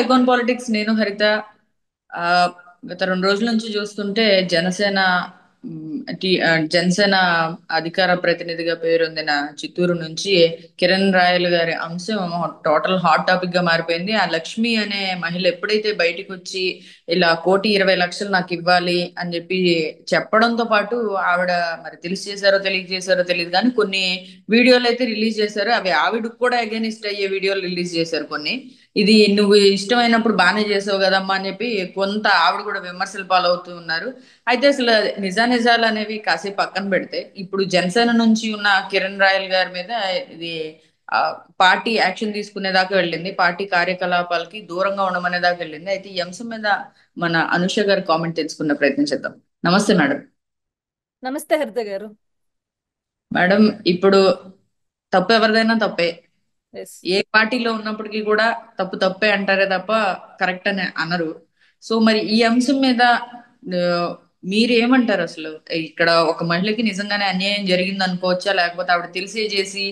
Icon politics. నేను హరిత. ఆ, గత 2 రోజుల నుంచి చూస్తుంటే జనసేన జనసేన అధికార ప్రతినిధిగా పేరొందిన చిత్తూరు నుంచి కిరణ్ రాయల్ గారి అంశం టోటల్ హాట్ టాపిక్ గా మారిపోయింది. ఆ లక్ష్మి అనే మహిళ ఎప్పుడైతే బయటకు వచ్చి ఇలా 1,20,00,000 నాకు ఇవ్వాలి అని చెప్పి చెప్పడంతో పాటు ఆవిడ మరి తెలిసి చేశారో తెలియజేశారో తెలియదు కానీ కొన్ని వీడియోలు అయితే రిలీజ్ చేశారు. అవి ఆవిడకు కూడా అగేనిస్ట్ అయ్యే వీడియోలు రిలీజ్ చేశారు కొన్ని. ఇది నువ్వు ఇష్టమైనప్పుడు బాగానే చేసావు కదమ్మా అని చెప్పి కొంత ఆవిడ కూడా విమర్శలు పాలవుతూ ఉన్నారు. అయితే అసలు నిజానిజాలు అనేవి కాసేపు పక్కన పెడితే ఇప్పుడు జనసేన నుంచి ఉన్న కిరణ్ రాయల్ గారి మీద ఇది ఆ, పార్టీ యాక్షన్ తీసుకునేదాకా వెళ్ళింది. పార్టీ కార్యకలాపాలకి దూరంగా ఉండమనే దాకా వెళ్ళింది. అయితే ఈ అంశం మీద మన అనుష గారి కామెంట్ తెలుసుకునే ప్రయత్నం చేద్దాం. నమస్తే మేడం. నమస్తే హరిత గారు. మేడం, ఇప్పుడు తప్పు ఎవరిదైనా తప్పే. ఎస్. ఏ పార్టీలో ఉన్నప్పటికీ కూడా తప్పు తప్పే అంటారే తప్ప కరెక్ట్ అని అనరు. సో మరి ఈ అంశం మీద ఆ, మీరు ఏమంటారు అసలు? ఇక్కడ ఒక మహిళకి నిజంగానే అన్యాయం జరిగింది అనుకోవచ్చా, లేకపోతే ఆవిడ తెలిసే చేసి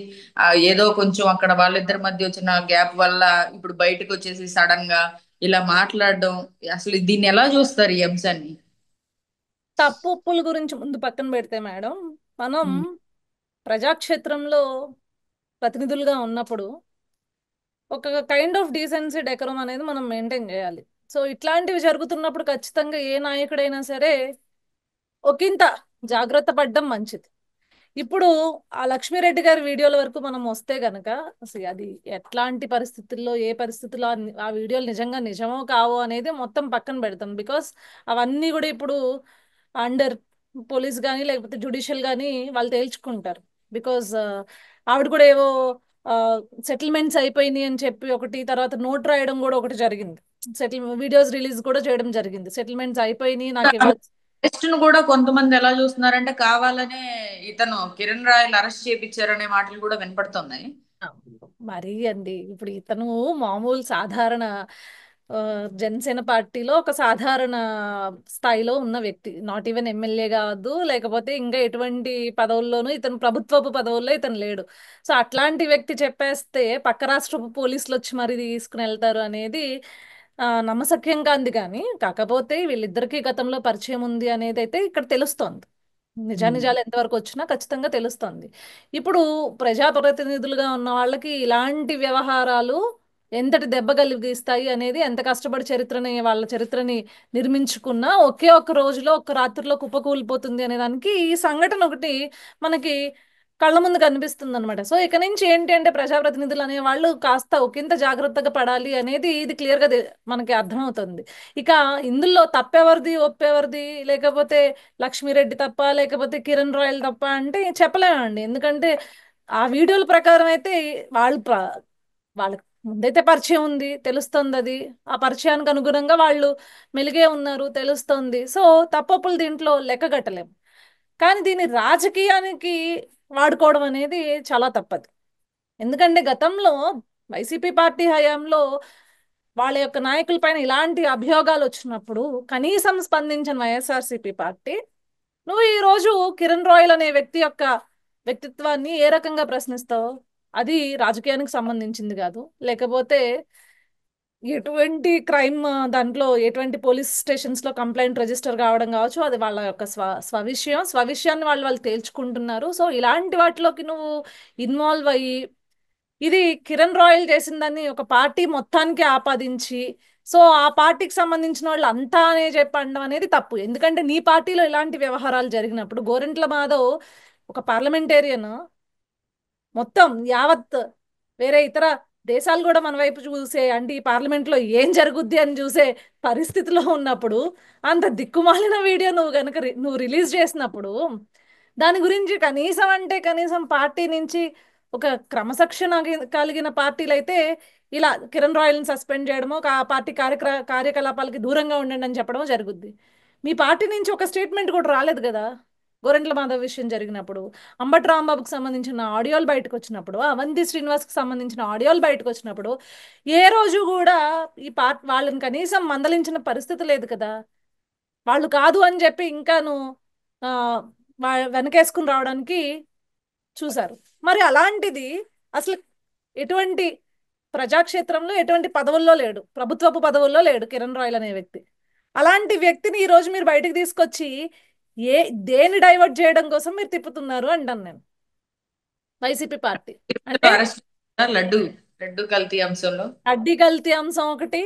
ఏదో కొంచెం అక్కడ వాళ్ళిద్దరి మధ్య వచ్చిన గ్యాప్ వల్ల ఇప్పుడు బయటకు వచ్చేసి సడన్ గా ఇలా మాట్లాడడం, అసలు దీన్ని ఎలా చూస్తారు ఈ అంశాన్ని? తప్పు ఒప్పుల గురించి ముందు పక్కన పెడితే మేడం, మనం ఉమ్. ప్రజాక్షేత్రంలో ప్రతినిధులుగా ఉన్నప్పుడు ఒక కైండ్ ఆఫ్ డీసెన్సీ డెకరం అనేది మనం మెయింటైన్ చేయాలి. సో ఇట్లాంటివి జరుగుతున్నప్పుడు ఖచ్చితంగా ఏ నాయకుడైనా సరే ఒకంత జాగ్రత్త పడడం మంచిది. ఇప్పుడు ఆ లక్ష్మీరెడ్డి గారి వీడియోల వరకు మనం వస్తే గనక అసలు అది ఎట్లాంటి పరిస్థితుల్లో ఏ పరిస్థితుల్లో ఆ వీడియోలు నిజంగా నిజమో కావో అనేది మొత్తం పక్కన పెడతాం. బికాస్ అవన్నీ కూడా ఇప్పుడు అండర్ పోలీస్ కానీ లేకపోతే జుడిషియల్ కానీ వాళ్ళు తేల్చుకుంటారు. బికాస్ ఆవిడ కూడా ఏవో సెటిల్మెంట్స్ అయిపోయినాయి అని చెప్పి ఒకటి, తర్వాత నోట్ రాయడం కూడా ఒకటి జరిగింది. వీడియోస్ రిలీజ్ కూడా చేయడం జరిగింది. సెటిల్మెంట్స్ అయిపోయినాయి నాకు ఇవ్వాలి. అరెస్ట్ ను కూడా కొంతమంది ఎలా చూస్తున్నారంటే కావాలనే ఇతను కిరణ్ రాయల్ అరెస్ట్ చేపించారనే మాటలు కూడా వినపడుతున్నాయి. ఆ, మరీ అండి ఇప్పుడు ఇతను మామూలు సాధారణ ఆ, జనసేన పార్టీలో ఒక సాధారణ స్థాయిలో ఉన్న వ్యక్తి. నాట్ ఈవెన్ ఎమ్మెల్యే కాదు, లేకపోతే ఇంకా ఎటువంటి పదవుల్లోనూ ఇతను ప్రభుత్వపు పదవుల్లో ఇతను లేడు. సో అట్లాంటి వ్యక్తి చెప్పేస్తే పక్క రాష్ట్రపు పోలీసులు వచ్చి మరి తీసుకుని వెళ్తారు అనేది నమ్మశక్యం కాదు. కానీ కాకపోతే వీళ్ళిద్దరికీ గతంలో పరిచయం ఉంది అనేది అయితే ఇక్కడ తెలుస్తోంది. ఉమ్. నిజానిజాలు ఎంతవరకు వచ్చినా ఖచ్చితంగా తెలుస్తుంది. ఇప్పుడు ప్రజాప్రతినిధులుగా ఉన్న వాళ్ళకి ఇలాంటి వ్యవహారాలు ఎంతటి దెబ్బ కలిగిస్తాయి అనేది, ఎంత కష్టపడి వాళ్ళ చరిత్రని నిర్మించుకున్నా ఒకే ఒక్క రోజులో ఒక్క రాత్రిలో కుప్పకూలిపోతుంది అనే దానికి ఈ సంఘటన ఒకటి మనకి కళ్ళ ముందు కనిపిస్తుంది అనమాట. సో ఇక నుంచి ఏంటి అంటే ప్రజాప్రతినిధులు అనే వాళ్ళు కాస్త ఒకంత జాగ్రత్తగా పడాలి అనేది ఇది క్లియర్గా మనకి అర్థమవుతుంది. ఇక ఇందులో తప్పెవరిది ఒప్పెవరిది, లేకపోతే లక్ష్మీరెడ్డి తప్ప లేకపోతే కిరణ్ రాయల్ తప్ప అంటే చెప్పలేమండి. ఎందుకంటే ఆ వీడియోల ప్రకారం అయితే వాళ్ళు వాళ్ళకి ముందైతే పరిచయం ఉంది తెలుస్తుంది. అది ఆ పరిచయానికి అనుగుణంగా వాళ్ళు మెలిగే ఉన్నారు తెలుస్తుంది. సో తప్పొప్పులు దీంట్లో లెక్కగట్టలేము. కానీ దీన్ని రాజకీయానికి వాడుకోవడం అనేది చాలా తప్పదు. ఎందుకంటే గతంలో వైసీపీ పార్టీ హయాంలో వాళ్ళ యొక్క నాయకుల పైన ఇలాంటి అభియోగాలు వచ్చినప్పుడు కనీసం స్పందించిన వైఎస్ఆర్సీపీ పార్టీ, నువ్వు ఈ రోజు కిరణ్ రాయల్ అనే వ్యక్తి యొక్క వ్యక్తిత్వాన్ని ఏ రకంగా ప్రశ్నిస్తావు? అది రాజకీయానికి సంబంధించింది కాదు. లేకపోతే ఎటువంటి క్రైమ్ దాంట్లో ఎటువంటి పోలీస్ స్టేషన్స్ లో కంప్లైంట్ రిజిస్టర్ కావడం కావచ్చు, అది వాళ్ళ యొక్క స్వవిషయాన్ని వాళ్ళు తేల్చుకుంటున్నారు. సో ఇలాంటి వాటిలోకి నువ్వు ఇన్వాల్వ్ అయ్యి ఇది కిరణ్ రాయల్ చేసిందని ఒక పార్టీ మొత్తానికి ఆపాదించి, సో ఆ పార్టీకి సంబంధించిన వాళ్ళు అంతా అనే చెప్పడం అనేది తప్పు. ఎందుకంటే నీ పార్టీలో ఇలాంటి వ్యవహారాలు జరిగినప్పుడు గోరంట్ల మాధవ్ ఒక పార్లమెంటేరియన్ మొత్తం యావత్ వేరే ఇతర దేశాలు కూడా మన వైపు చూసే, అంటే ఈ పార్లమెంట్ లో ఏం జరుగుద్ది అని చూసే పరిస్థితిలో ఉన్నప్పుడు అంత దిక్కుమాలిన వీడియో నువ్వు గనక నువ్వు రిలీజ్ చేసినప్పుడు దాని గురించి కనీసం అంటే కనీసం పార్టీ నుంచి ఒక క్రమశిక్షణ కలిగిన పార్టీలు అయితే ఇలా కిరణ్ రాయల్ని సస్పెండ్ చేయడమో ఆ పార్టీ కార్యకలాపాలకి దూరంగా ఉండండి అని చెప్పడమో జరుగుద్ది. మీ పార్టీ నుంచి ఒక స్టేట్మెంట్ కూడా రాలేదు కదా గోరంట్ల మాధవ్ విషయం జరిగినప్పుడు. అంబటి రాంబాబుకి సంబంధించిన ఆడియోలు బయటకు వచ్చినప్పుడు, అవంతి శ్రీనివాస్కి సంబంధించిన ఆడియోలు బయటకు వచ్చినప్పుడు ఏ రోజు కూడా ఈ వాళ్ళని కనీసం మందలించిన పరిస్థితి లేదు కదా. వాళ్ళు కాదు అని చెప్పి ఇంకాను ఆ, వెనకేసుకుని రావడానికి చూశారు. మరి అలాంటిది అసలు ఎటువంటి ప్రజాక్షేత్రంలో ఎటువంటి పదవుల్లో లేడు, ప్రభుత్వపు పదవుల్లో లేడు కిరణ్ రాయల్ అనే వ్యక్తి. అలాంటి వ్యక్తిని ఈ రోజు మీరు బయటికి తీసుకొచ్చి ఏ దేని డైవర్ట్ చేయడం కోసం మీరు తిప్పుతున్నారు అంటాను నేను. వైసీపీ పార్టీ అంటే అరెస్ట్ లడ్డు లడ్డు కల్తీ అంశంలో. అడ్డి కల్తీ అంశం ఒకటి,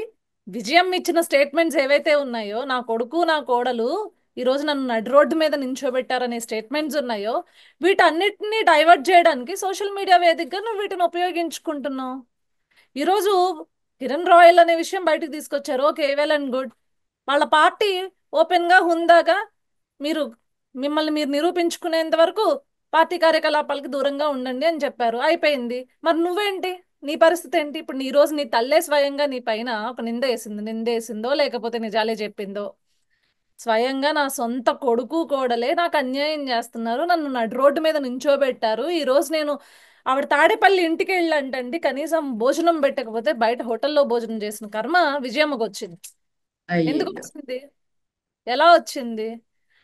విజయం ఇచ్చిన స్టేట్మెంట్స్ ఏవైతే ఉన్నాయో, నా కొడుకు నా కోడలు ఈ రోజు నన్ను నడి రోడ్డు మీద నించోబెట్టారనే స్టేట్మెంట్స్ ఉన్నాయో, వీటన్నిటిని డైవర్ట్ చేయడానికి సోషల్ మీడియా వేదికగా నువ్వు వీటిని ఉపయోగించుకుంటున్నావు. ఈరోజు కిరణ్ రాయల్ అనే విషయం బయటకు తీసుకొచ్చారు, ఓకే, వెల్ అండ్ గుడ్. వాళ్ళ పార్టీ ఓపెన్ గా హుందాగా మీరు మిమ్మల్ని మీరు నిరూపించుకునేంత వరకు పార్టీ కార్యకలాపాలకి దూరంగా ఉండండి అని చెప్పారు, అయిపోయింది. మరి నువ్వేంటి, నీ పరిస్థితి ఏంటి? ఇప్పుడు ఈ రోజు నీ తల్లే స్వయంగా నీ పైన ఒక నిందేసిందో లేకపోతే నిజాలే చెప్పిందో, స్వయంగా నా సొంత కొడుకు కోడలే నాకు అన్యాయం చేస్తున్నారు, నన్ను నడి రోడ్డు మీద నించోబెట్టారు, ఈ రోజు నేను ఆవిడ తాడేపల్లి ఇంటికి వెళ్ళంటండి, కనీసం భోజనం పెట్టకపోతే బయట హోటల్లో భోజనం చేసిన కర్మ విజయమ్మకు వచ్చింది. ఎందుకు అయ్యో. వచ్చింది? ఎలా వచ్చింది?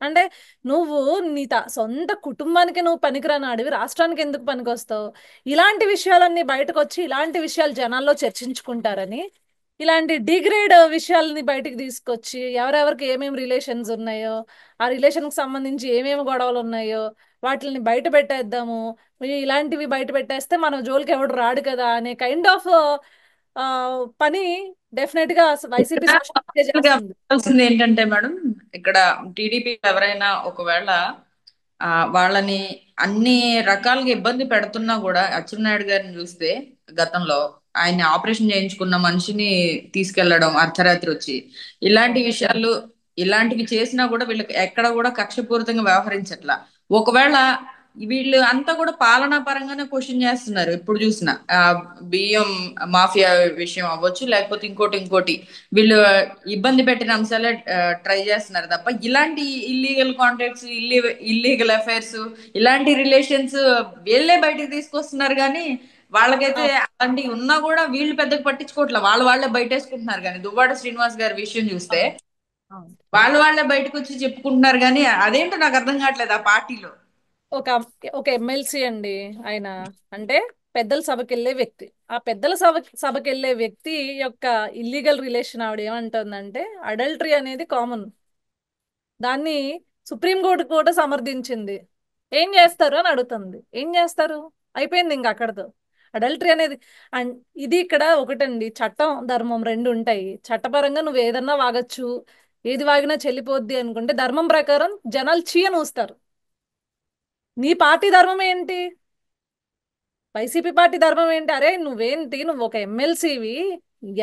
అంటే నువ్వు నీ సొంత కుటుంబానికి నువ్వు పనికిరాని అడివి రాష్ట్రానికి ఎందుకు పనికొస్తావు? ఇలాంటి విషయాలన్నీ బయటకు వచ్చి ఇలాంటి విషయాలు జనాల్లో చర్చించుకుంటారని, ఇలాంటి డిగ్రేడ్ విషయాలని బయటికి తీసుకొచ్చి ఎవరెవరికి ఏమేమి రిలేషన్స్ ఉన్నాయో, ఆ రిలేషన్కి సంబంధించి ఏమేమి గొడవలు ఉన్నాయో వాటిని బయట పెట్టేద్దాము, ఇలాంటివి బయట పెట్టేస్తే మన జోలికి ఎవడు రాడు కదా అనే కైండ్ ఆఫ్ పని డెఫినెట్ గా వైసీపీ సోషల్ మీడియా చేస్తుంది. చెప్పాల్సింది ఏంటంటే మేడం, ఇక్కడ టీడీపీ ఎవరైనా ఒకవేళ వాళ్ళని అన్ని రకాలుగా ఇబ్బంది పెడుతున్నా కూడా, అచ్చెన్నాయుడు గారిని చూస్తే గతంలో ఆయన ఆపరేషన్ చేయించుకున్న మనిషిని తీసుకెళ్లడం అర్ధరాత్రి వచ్చి, ఇలాంటి విషయాలు ఇలాంటివి చేసినా కూడా వీళ్ళకి ఎక్కడ కూడా కక్షపూరితంగా వ్యవహరించట్లా. ఒకవేళ వీళ్ళు అంతా కూడా పాలనా పరంగానే క్వశ్చన్ చేస్తున్నారు ఎప్పుడు చూసినా. బియ్యం మాఫియా విషయం అవ్వచ్చు, లేకపోతే ఇంకోటి వీళ్ళు ఇబ్బంది పెట్టిన అంశాలే ట్రై చేస్తున్నారు తప్ప, ఇలాంటి ఇల్లీగల్ కాంటాక్ట్స్, ఇల్లీగల్ అఫైర్స్, ఇలాంటి రిలేషన్స్ వీళ్ళే బయటికి తీసుకొస్తున్నారు. కానీ వాళ్ళకైతే అలాంటివి ఉన్నా కూడా వీళ్ళు పెద్దగా పట్టించుకోవట్లేదు, వాళ్ళే బయటేసుకుంటున్నారు. కానీ దువ్వాడ శ్రీనివాస్ గారి విషయం చూస్తే వాళ్ళే బయటకు వచ్చి చెప్పుకుంటున్నారు. కానీ అదేంటో నాకు అర్థం కావట్లేదు ఆ పార్టీలో. ఒక ఒక ఎమ్మెల్సీ అండి ఆయన, అంటే పెద్దల సభకి వెళ్ళే వ్యక్తి. ఆ పెద్దల సభకి వెళ్ళే వ్యక్తి యొక్క ఇల్లీగల్ రిలేషన్ ఆవిడ ఏమంటుందంటే అడల్టరీ అనేది కామన్, దాన్ని సుప్రీంకోర్టు కూడా సమర్థించింది. ఏం చేస్తారు అని అడుగుతుంది. ఏం చేస్తారు? అయిపోయింది ఇంక అక్కడతో. అడల్టరీ అనేది అండ్ ఇది ఇక్కడ ఒకటండి, చట్టం ధర్మం రెండు ఉంటాయి. చట్టపరంగా నువ్వు ఏదన్నా వాగచ్చు, ఏది వాగినా చెల్లిపోద్ది అనుకుంటే ధర్మం ప్రకారం జనాలు చీయని ఊస్తారు. నీ పార్టీ ధర్మం ఏంటి? వైసీపీ పార్టీ ధర్మం ఏంటి? అరే నువ్వేంటి, నువ్వు ఒక ఎమ్మెల్సీవి,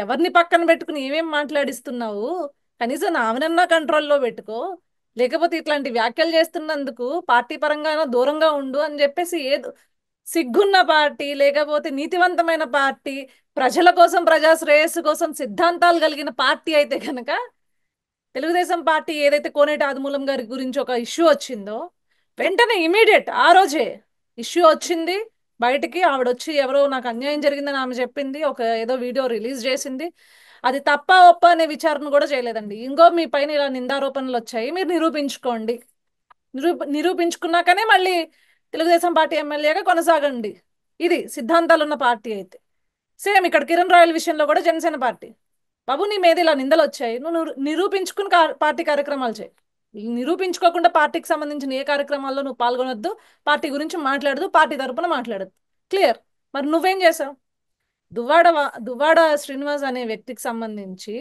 ఎవరిని పక్కన పెట్టుకుని ఏమేం మాట్లాడిస్తున్నావు? కనీసం నావనన్నా కంట్రోల్లో పెట్టుకో, లేకపోతే ఇట్లాంటి వ్యాఖ్యలు చేస్తున్నందుకు పార్టీ పరంగా దూరంగా ఉండు అని చెప్పేసి, ఏదో సిగ్గున్న పార్టీ లేకపోతే నీతివంతమైన పార్టీ, ప్రజల కోసం ప్రజా శ్రేయస్సు కోసం సిద్ధాంతాలు కలిగిన పార్టీ అయితే కనుక, తెలుగుదేశం పార్టీ ఏదైతే కోనేటి ఆదిమూలం గారి గురించి ఒక ఇష్యూ వచ్చిందో వెంటనే ఇమీడియట్ ఆ రోజే ఇష్యూ వచ్చింది బయటికి, ఆవిడ వచ్చి ఎవరో నాకు అన్యాయం జరిగిందని ఆమె చెప్పింది, ఒక ఏదో వీడియో రిలీజ్ చేసింది. అది తప్ప ఒప్ప అనే విచారణ కూడా చేయలేదండి. ఇంకో మీ పైన ఇలా నిందారోపణలు వచ్చాయి, మీరు నిరూపించుకోండి, నిరూపించుకున్నాకనే మళ్ళీ తెలుగుదేశం పార్టీ ఎమ్మెల్యేగా కొనసాగండి. ఇది సిద్ధాంతాలు ఉన్న పార్టీ అయితే. సేమ్ ఇక్కడ కిరణ్ రాయల్ విషయంలో కూడా జనసేన పార్టీ, బాబు నీ మీద ఇలా నిందలు వచ్చాయి, నువ్వు నిరూపించుకుని పార్టీ కార్యక్రమాలు చేయి, నిరూపించుకోకుండా పార్టీకి సంబంధించిన ఏ కార్యక్రమాల్లో నువ్వు పాల్గొనొద్దు, పార్టీ గురించి మాట్లాడదు, పార్టీ తరపున మాట్లాడద్దు. క్లియర్. మరి నువ్వేం చేసావు? దువ్వాడ శ్రీనివాస్ అనే వ్యక్తికి సంబంధించి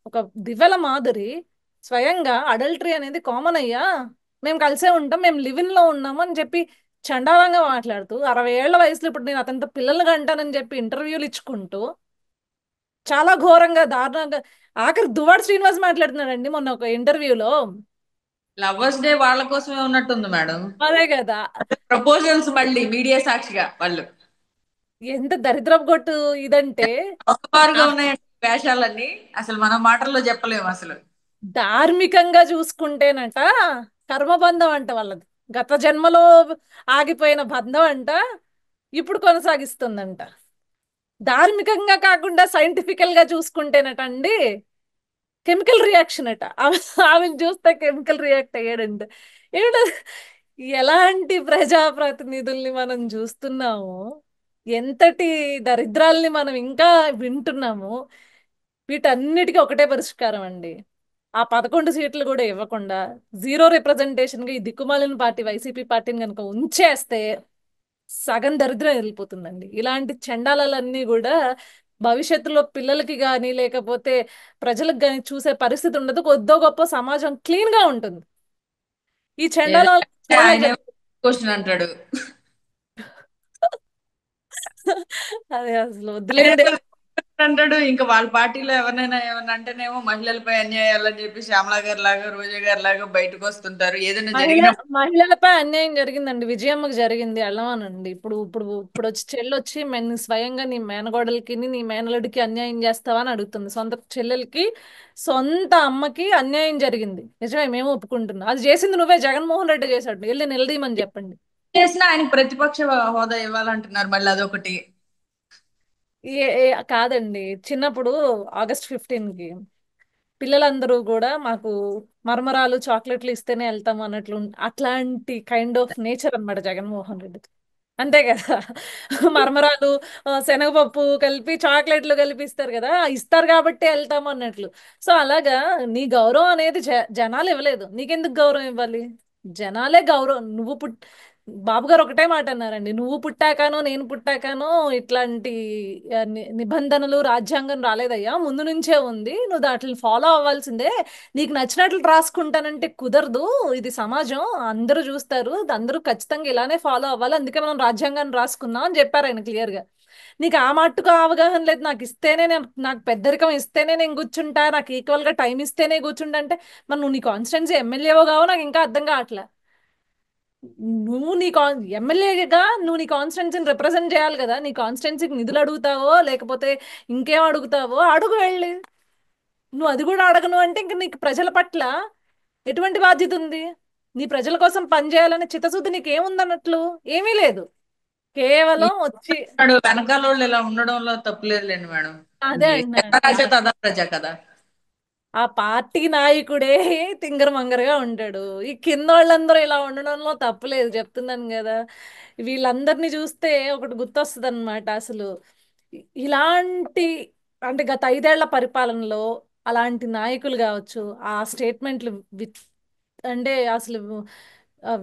ఒక దివ్యల మాదిరి స్వయంగా అడల్టరీ అనేది కామన్ అయ్యా, మేము కలిసే ఉంటాం, మేము లివిన్ లో ఉన్నాము అని చెప్పి చండాలంగా మాట్లాడుతూ, 60 ఏళ్ల వయసులో ఇప్పుడు నేను అతనితో పిల్లలు కంటానని చెప్పి ఇంటర్వ్యూలు ఇచ్చుకుంటూ చాలా ఘోరంగా దారుణంగా, ఆఖరి దువ్వాడ శ్రీనివాస్ మాట్లాడుతున్నాడండి మొన్న ఒక ఇంటర్వ్యూలో. లవర్స్ డే వాళ్ళ కోసమే ఉన్నట్టుంది మేడం. అదే కదా, ప్రపోజల్స్ మళ్ళీ మీడియా సాక్షిగా వాళ్ళు ఎంత దరిద్రపు కొట్టు ఇదంటే. ఒకపారుగా ఉన్నాయండి వేషాలన్నీ, అసలు మనం మాటల్లో చెప్పలేము అసలు. ధార్మికంగా చూసుకుంటేనట కర్మబంధం అంట వాళ్ళది, గత జన్మలో ఆగిపోయిన బంధం అంట ఇప్పుడు కొనసాగిస్తుందంట. ధార్మికంగా కాకుండా సైంటిఫికల్ గా చూసుకుంటేనట అండి కెమికల్ రియాక్షన్ అట. ఆమెను చూస్తే కెమికల్ రియాక్ట్ అయ్యాడంట. ఏమిట, ఎలాంటి ప్రజాప్రతినిధుల్ని మనం చూస్తున్నాము, ఎంతటి దరిద్రాల్ని మనం ఇంకా వింటున్నాము. వీటన్నిటికీ ఒకటే పరిష్కారం అండి. ఆ 11 సీట్లు కూడా ఇవ్వకుండా జీరో రిప్రజెంటేషన్ గా ఈ దిక్కుమాలిన పార్టీ వైసీపీ పార్టీని కనుక ఉంచేస్తే సగం దరిద్రం వెళ్ళిపోతుందండి. ఇలాంటి చండాలాలన్నీ కూడా భవిష్యత్తులో పిల్లలకి కానీ లేకపోతే ప్రజలకు కానీ చూసే పరిస్థితి ఉండదు. కొద్దో గొప్ప సమాజం క్లీన్ గా ఉంటుంది. ఈ చండాలాలు ఏదైనా చూడలేక ఆయన క్వశ్చన్ అంటాడు. అదే అసలు ఆయన వదిలేండి. అంటాడు. ఇంకా వాళ్ళ పార్టీలో ఎవరినైనా ఏమన్నా అంటేనేమో మహిళలపై అన్యాయాలని చెప్పి శ్యామలా గారి లాగా, రోజా గారి లాగా బయటకు వస్తుంటారు. ఏదైనా మహిళ జరిగినప్పుడు మహిళలపై అన్యాయం జరిగిందండి. విజయమ్మకి జరిగింది వెళ్ళమనండి. ఇప్పుడు ఇప్పుడు ఇప్పుడు వచ్చి చెల్లొచ్చి స్వయంగా నీ మేనగోడలకి నీ మేనలుడికి అన్యాయం చేస్తావా అని అడుగుతుంది. సొంత చెల్లెలకి సొంత అమ్మకి అన్యాయం జరిగింది. నిజమే, మేము ఒప్పుకుంటున్నాం. అది చేసింది నువ్వే, జగన్మోహన్ రెడ్డి చేశాడు. వెళ్ళి నిలదీయమని చెప్పండి. చేసినా ఆయనకి ప్రతిపక్ష హోదా ఇవ్వాలంటున్నారు మళ్ళీ అదొకటి. కాదండి, చిన్నప్పుడు ఆగస్ట్ 15కి పిల్లలందరూ కూడా మాకు మరమరాలు చాక్లెట్లు ఇస్తేనే వెళ్తాము అన్నట్లు అట్లాంటి కైండ్ ఆఫ్ నేచర్ అన్నమాట జగన్మోహన్ రెడ్డి. అంతే కదా. మరమరాలు శనగపప్పు కలిపి చాక్లెట్లు కలిపి ఇస్తారు కదా, ఇస్తారు కాబట్టి వెళ్తాము అన్నట్లు. సో అలాగా నీ గౌరవం అనేది జనాలు ఇవ్వలేదు, నీకెందుకు గౌరవం ఇవ్వాలి? జనాలే గౌరవం. బాబు గారు ఒకటే మాట అన్నారండి, నువ్వు పుట్టాకానో నేను పుట్టాకానో ఇట్లాంటి నిబంధనలు రాజ్యాంగం రాలేదయ్యా, ముందు నుంచే ఉంది, నువ్వు దాంట్లో ఫాలో అవ్వాల్సిందే. నీకు నచ్చినట్లు రాసుకుంటానంటే కుదరదు. ఇది సమాజం, అందరూ చూస్తారు, అందరూ ఖచ్చితంగా ఇలానే ఫాలో అవ్వాలి, అందుకే మనం రాజ్యాంగాన్ని రాసుకున్నాం అని చెప్పారు ఆయన క్లియర్ గా. నీకు ఆ మట్టుకు అవగాహన లేదు. నాకు ఇస్తేనే నాకు పెద్దరికం ఇస్తేనే నేను కూర్చుంటా, నాకు ఈక్వల్ గా టైం ఇస్తేనే కూర్చుంటా అంటే మరి నువ్వు నీ కాన్స్టిట్యున్సీ ఎమ్మెల్యేవో కావో నాకు ఇంకా అర్థం కావట్లే. నువ్వు ఎమ్మెల్యేగా నువ్వు నీ కాన్స్టిట్యున్సీని రిప్రజెంట్ చేయాలి కదా. నీ కాన్స్టిట్యున్సీకి నిధులు అడుగుతావో లేకపోతే ఇంకేం అడుగుతావో అడుగు వెళ్ళి. నువ్వు అది కూడా అడగను అంటే ఇంక నీకు ప్రజల పట్ల ఎటువంటి బాధ్యత ఉంది? నీ ప్రజల కోసం పనిచేయాలనే చిత్తశుద్ధి నీకు ఏముందన్నట్లు? ఏమీ లేదు. కేవలం వచ్చి వెనకాల వాళ్ళు ఇలా ఉండడంలో తప్పులేదులేండి మేడం. అదే అది అంటున్నాను. రాజా తదా ప్రజా కదా. ఆ పార్టీ నాయకుడే తింగర మంగరగా ఉంటాడు. ఈ కింద వాళ్ళందరూ ఇలా ఉండడంలో తప్పులేదు, చెప్తున్నాను కదా. వీళ్ళందరినీ చూస్తే ఒకటి గుర్తొస్తుంది అనమాట. అసలు ఇలాంటి అంటే గత 5 ఏళ్ల పరిపాలనలో అలాంటి నాయకులు కావచ్చు, ఆ స్టేట్మెంట్లు అంటే అసలు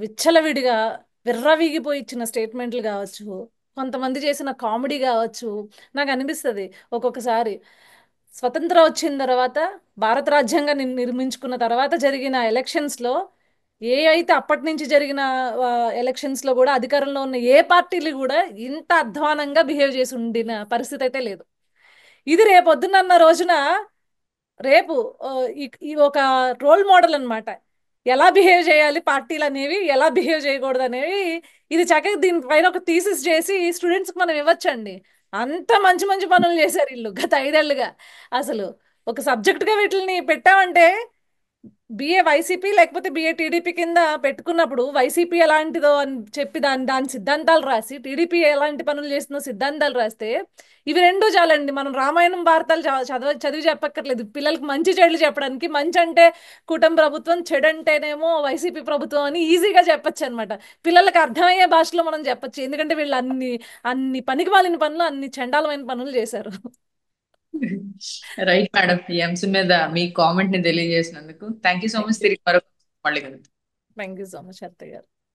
విచ్చలవిడిగా విర్రవీగిపోయి ఇచ్చిన స్టేట్మెంట్లు కావచ్చు, కొంతమంది చేసిన కామెడీ కావచ్చు. నాకు అనిపిస్తుంది ఒక్కొక్కసారి స్వతంత్రం వచ్చిన తర్వాత, భారత రాజ్యాంగాన్ని నిర్మించుకున్న తర్వాత జరిగిన ఎలక్షన్స్ లో ఏ అయితే అప్పటి నుంచి జరిగిన ఎలక్షన్స్ లో కూడా అధికారంలో ఉన్న ఏ పార్టీలు కూడా ఇంత అధ్వానంగా బిహేవ్ చేసి ఉండిన పరిస్థితి అయితే లేదు. ఇది రేపొద్దునన్న రోజున రేపు ఆ, ఈ ఒక రోల్ మోడల్ అన్నమాట. ఎలా బిహేవ్ చేయాలి పార్టీలు అనేవి, ఎలా బిహేవ్ చేయకూడదు అనేవి, ఇది చక్కగా దీనిపైన ఒక థీసిస్ చేసి స్టూడెంట్స్ కి మనం ఇవ్వచ్చండి. అంత మంచి మంచి పనులు చేశారు వీళ్ళు గత 5 ఏళ్లుగా. అసలు ఒక సబ్జెక్ట్ గా వీటిని పెట్టామంటే బిఏ వైసీపీ లేకపోతే బిఏ టీడీపీ కింద పెట్టుకున్నప్పుడు వైసీపీ ఎలాంటిదో అని చెప్పి దాని దాని సిద్ధాంతాలు రాసి, టీడీపీ ఎలాంటి పనులు చేస్తుందో సిద్ధాంతాలు రాస్తే ఇవి రెండూ చాలండి. మనం రామాయణం భారతాలు చదివి చెప్పక్కర్లేదు. పిల్లలకి మంచి చెడులు చెప్పడానికి, మంచి అంటే కూటమి ప్రభుత్వం, చెడు అంటేనేమో వైసీపీ ప్రభుత్వం అని ఈజీగా చెప్పొచ్చు అనమాట. పిల్లలకి అర్థమయ్యే భాషలో మనం చెప్పొచ్చు, ఎందుకంటే వీళ్ళు అన్ని అన్ని పనికి మాలిన పనులు, అన్ని చండాలమైన పనులు చేశారు. Right madam. ఈ అంశం మీద మీ కామెంట్ ని తెలియజేసినందుకు thank you so thank much. You. తిరిగి మరొక మళ్ళీ కలుద్దాం. థ్యాంక్ యూ సో మచ్ అత్తయ్య గారు.